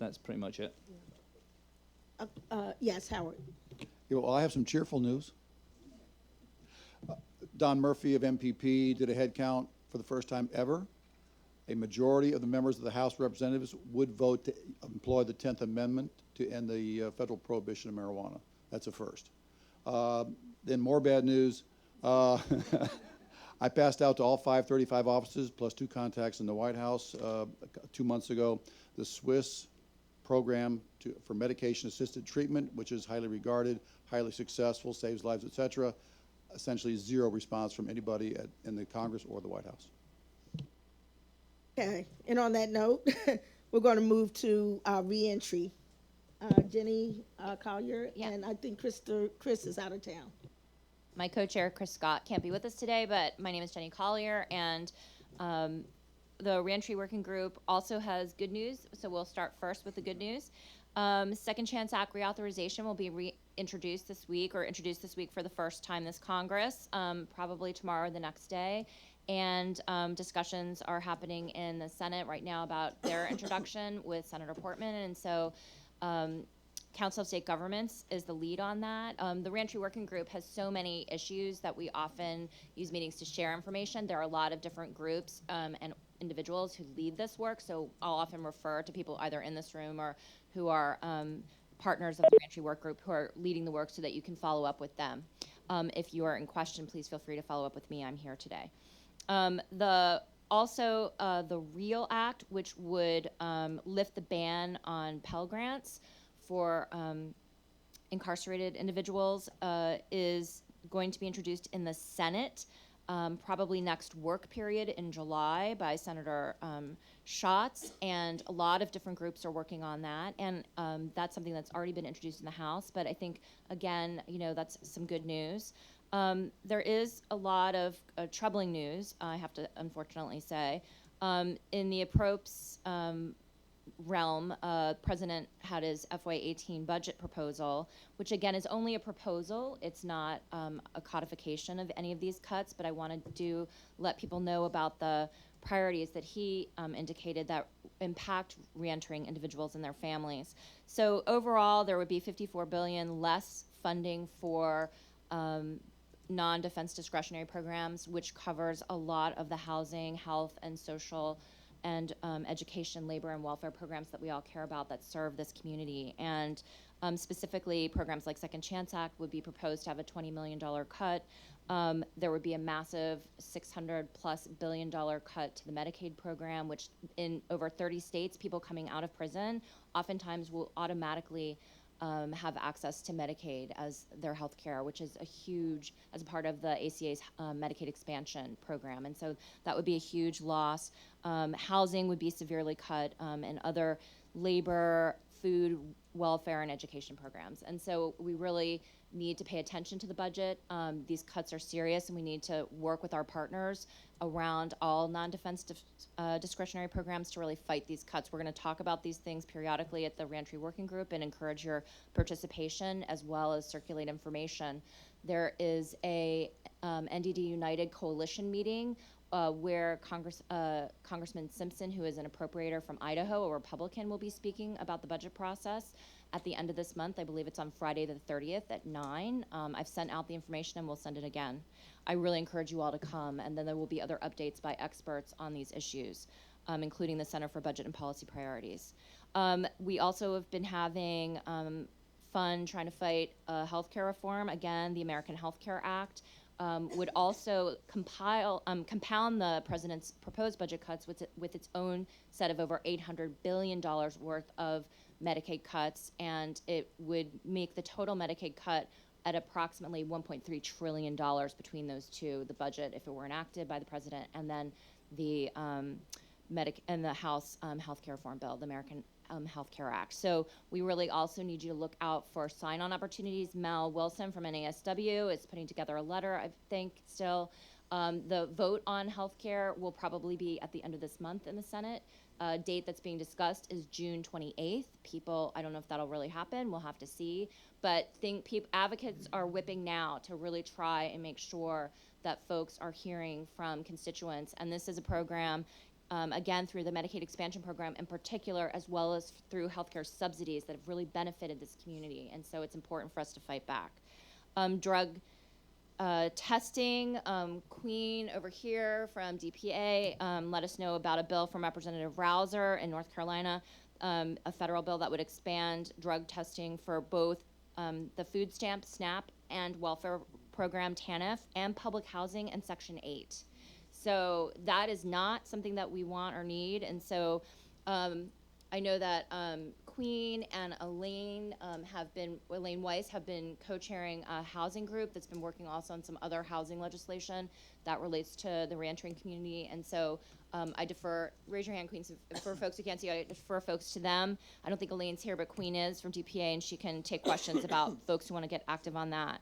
that's pretty much it. Yes, Howard. Yeah, well, I have some cheerful news. Don Murphy of MPP did a head count for the first time ever. A majority of the members of the House of Representatives would vote to employ the 10th Amendment to end the federal prohibition of marijuana. That's a first. Then more bad news. I passed out to all 535 offices, plus 2 contacts in the White House 2 months ago, the Swiss program for medication-assisted treatment, which is highly regarded, highly successful, saves lives, et cetera. Essentially 0 response from anybody in the Congress or the White House. Okay, and on that note, we're going to move to reentry. Jenny Collier, Yeah. and I think Chris is out of town. My co-chair, Chris Scott, can't be with us today, but my name is Jenny Collier, and the Reentry Working Group also has good news, so we'll start first with the good news. Second Chance Act reauthorization will be introduced this week for the first time this Congress, probably tomorrow or the next day. And discussions are happening in the Senate right now about their introduction with Senator Portman, and so Council of State Governments is the lead on that. The Reentry Working Group has so many issues that we often use meetings to share information. There are a lot of different groups and individuals who lead this work, so I'll often refer to people either in this room or who are partners of the Reentry Work Group who are leading the work so that you can follow up with them. If you are in question, please feel free to follow up with me. I'm here today. The REAL Act, which would lift the ban on Pell Grants for incarcerated individuals, is going to be introduced in the Senate, probably next work period in July by Senator Schatz, and a lot of different groups are working on that, and that's something that's already been introduced in the House, but I think, again, that's some good news. There is a lot of troubling news, I have to unfortunately say. In the approps realm, President had his FY18 budget proposal, which again is only a proposal. It's not a codification of any of these cuts, but I wanted to let people know about the priorities that he indicated that impact reentering individuals and their families. So overall, there would be $54 billion less funding for non-defense discretionary programs, which covers a lot of the housing, health, and social and education, labor, and welfare programs that we all care about that serve this community. And specifically, programs like Second Chance Act would be proposed to have a $20 million cut. There would be a massive $600+ billion cut to the Medicaid program, which in over 30 states, people coming out of prison oftentimes will automatically have access to Medicaid as their health care, which is a huge, as a part of the ACA's Medicaid expansion program. And so that would be a huge loss. Housing would be severely cut, and other labor, food, welfare, and education programs. And so we really need to pay attention to the budget. These cuts are serious, and we need to work with our partners around all non-defense discretionary programs to really fight these cuts. We're going to talk about these things periodically at the Reentry Working Group and encourage your participation as well as circulate information. There is a NDD United coalition meeting where Congressman Simpson, who is an appropriator from Idaho, a Republican, will be speaking about the budget process at the end of this month. I believe it's on Friday the 30th at 9. I've sent out the information and we'll send it again. I really encourage you all to come, and then there will be other updates by experts on these issues, including the Center for Budget and Policy Priorities. We also have been having fun trying to fight healthcare reform. Again, the American Health Care Act would also compound the president's proposed budget cuts with its own set of over $800 billion worth of Medicaid cuts, and it would make the total Medicaid cut at approximately $1.3 trillion between those two, the budget if it were enacted by the president, and then the the House Healthcare Reform Bill, the American Health Care Act. So we really also need you to look out for sign-on opportunities. Mel Wilson from NASW is putting together a letter, I think, still. The vote on healthcare will probably be at the end of this month in the Senate. Date that's being discussed is June 28th. People, I don't know if that'll really happen. We'll have to see. But advocates are whipping now to really try and make sure that folks are hearing from constituents. And this is a program again, through the Medicaid expansion program in particular, as well as through healthcare subsidies that have really benefited this community. And so it's important for us to fight back. Drug testing, Queen over here from DPA let us know about a bill from Representative Rouser in North Carolina, a federal bill that would expand drug testing for both the food stamp, SNAP, and welfare program, TANF, and public housing and Section 8. So that is not something that we want or need. And so I know that Queen and Elaine Elaine Weiss have been co-chairing a housing group that's been working also on some other housing legislation that relates to the reentering community. And so I defer, raise your hand, Queen, so for folks who can't see, I defer folks to them. I don't think Elaine's here, but Queen is from DPA, and she can take questions about folks who want to get active on that.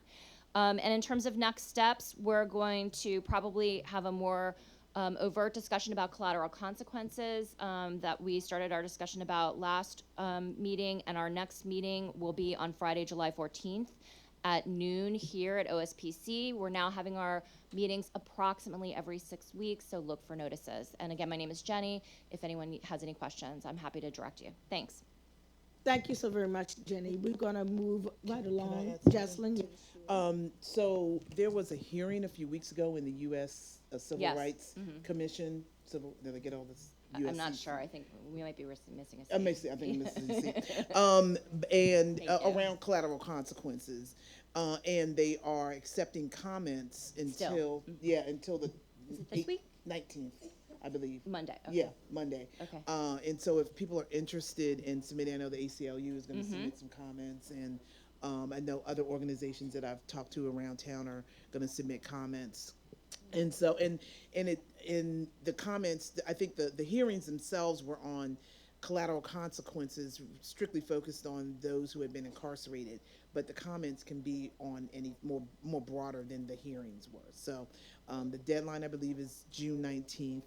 And in terms of next steps, we're going to probably have a more overt discussion about collateral consequences that we started our discussion about last meeting, and our next meeting will be on Friday, July 14th at noon here at OSPC. We're now having our meetings approximately every 6 weeks, so look for notices. And again, my name is Jenny. If anyone has any questions, I'm happy to direct you. Thanks. Thank you so very much, Jenny. We're going to move right along. Jocelyn? So there was a hearing a few weeks ago in the U.S. Civil Yes. Rights Commission. Did I get all this? I'm not sure. I think we might be missing a seat. I think I'm missing a seat. And Thank you. around collateral consequences. And they are accepting comments until, until the Is it this week? 19th, I believe. Monday. Okay. Yeah, Monday. Okay. And so if people are interested in submitting, I know the ACLU is going to submit some comments, and I know other organizations that I've talked to around town are going to submit comments. And so, in the comments, I think the hearings themselves were on collateral consequences, strictly focused on those who had been incarcerated. But the comments can be on any more broader than the hearings were. So the deadline, I believe, is June 19th.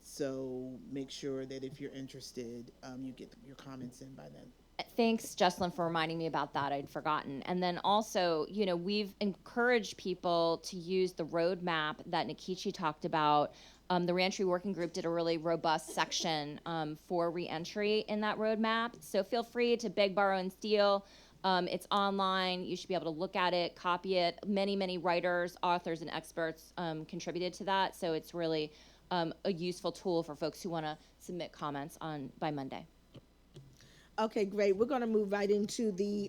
So make sure that if you're interested, you get your comments in by then. Thanks, Jessalyn, for reminding me about that. I'd forgotten. And then also, we've encouraged people to use the roadmap that Nikichi talked about. The Reentry Working Group did a really robust section for reentry in that roadmap. So feel free to beg, borrow, and steal. It's online. You should be able to look at it, copy it. Many, many writers, authors, and experts contributed to that. So it's really a useful tool for folks who want to submit comments by Monday. Okay, great. We're going to move right into the